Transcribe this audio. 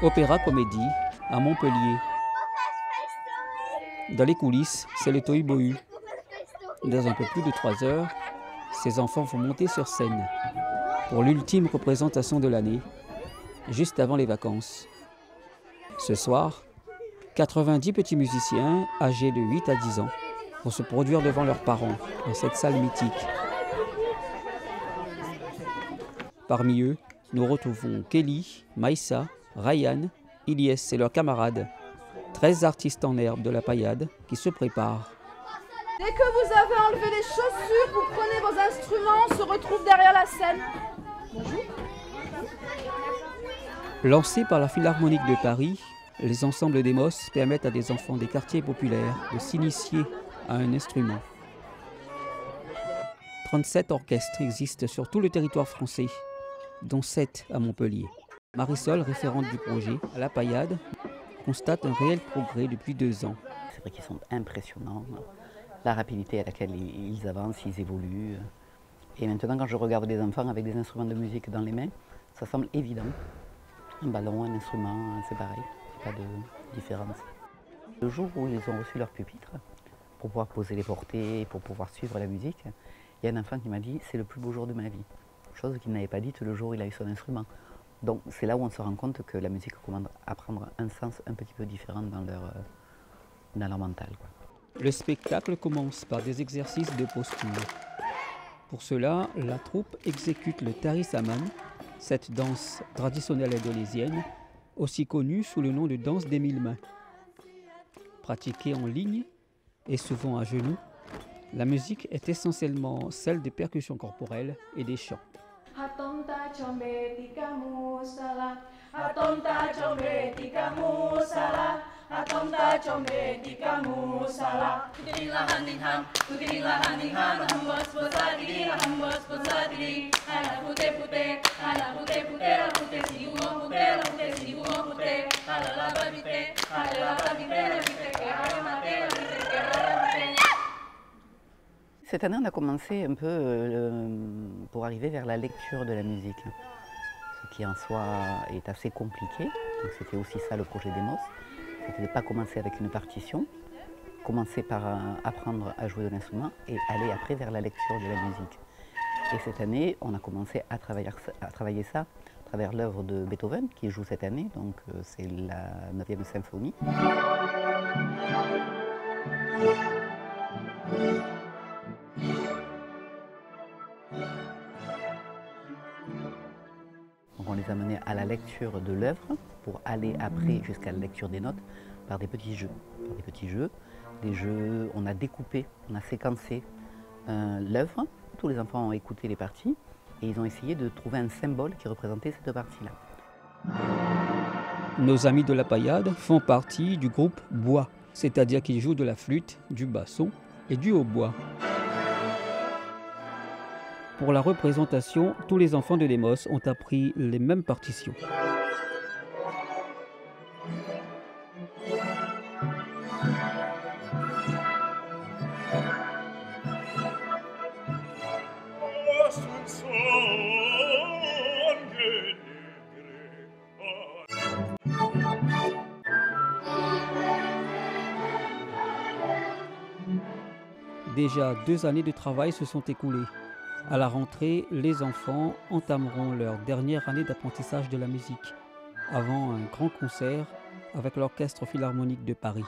Opéra Comédie à Montpellier. Dans les coulisses, c'est le tohu-bohu. Dans un peu plus de 3 heures, ces enfants vont monter sur scène pour l'ultime représentation de l'année, juste avant les vacances. Ce soir, 90 petits musiciens âgés de 8 à 10 ans vont se produire devant leurs parents dans cette salle mythique. Parmi eux, nous retrouvons Kelly, Maïssa, Ryan, Ilyes et leurs camarades, 13 artistes en herbe de la paillade qui se préparent. Dès que vous avez enlevé les chaussures, vous prenez vos instruments, on se retrouve derrière la scène. Bonjour. Lancés par la Philharmonique de Paris, les ensembles d'Emos permettent à des enfants des quartiers populaires de s'initier à un instrument. 37 orchestres existent sur tout le territoire français, dont 7 à Montpellier. Marisol, référente du projet à la paillade, constate un réel progrès depuis 2 ans. C'est vrai qu'ils sont impressionnants, la rapidité à laquelle ils avancent, ils évoluent. Et maintenant, quand je regarde des enfants avec des instruments de musique dans les mains, ça semble évident. Un ballon, un instrument, c'est pareil, pas de différence. Le jour où ils ont reçu leur pupitre, pour pouvoir poser les portées, pour pouvoir suivre la musique, il y a un enfant qui m'a dit « c'est le plus beau jour de ma vie ». Chose qu'il n'avait pas dite le jour où il a eu son instrument. Donc c'est là où on se rend compte que la musique commence à prendre un sens un petit peu différent dans leur mental, quoi. Le spectacle commence par des exercices de posture. Pour cela, la troupe exécute le Tari Saman, cette danse traditionnelle indonésienne, aussi connue sous le nom de danse des 1000 mains. Pratiquée en ligne et souvent à genoux, la musique est essentiellement celle des percussions corporelles et des chants. Cette année, on a commencé un peu pour arriver vers la lecture de la musique, ce qui en soi est assez compliqué. Donc c'était aussi ça le projet d'Emos, c'était de ne pas commencer avec une partition, commencer par apprendre à jouer de l'instrument et aller après vers la lecture de la musique. Et cette année, on a commencé à travailler ça à travers l'œuvre de Beethoven qui joue cette année, donc c'est la 9e symphonie. Donc on les a menés à la lecture de l'œuvre pour aller après jusqu'à la lecture des notes par des petits jeux. Des jeux, on a découpé, on a séquencé l'œuvre. Tous les enfants ont écouté les parties et ils ont essayé de trouver un symbole qui représentait cette partie-là. Nos amis de la paillade font partie du groupe bois, c'est-à-dire qu'ils jouent de la flûte, du basson et du hautbois. Pour la représentation, tous les enfants de Lemos ont appris les mêmes partitions. Déjà 2 années de travail se sont écoulées. À la rentrée, les enfants entameront leur dernière année d'apprentissage de la musique, avant un grand concert avec l'Orchestre Philharmonique de Paris.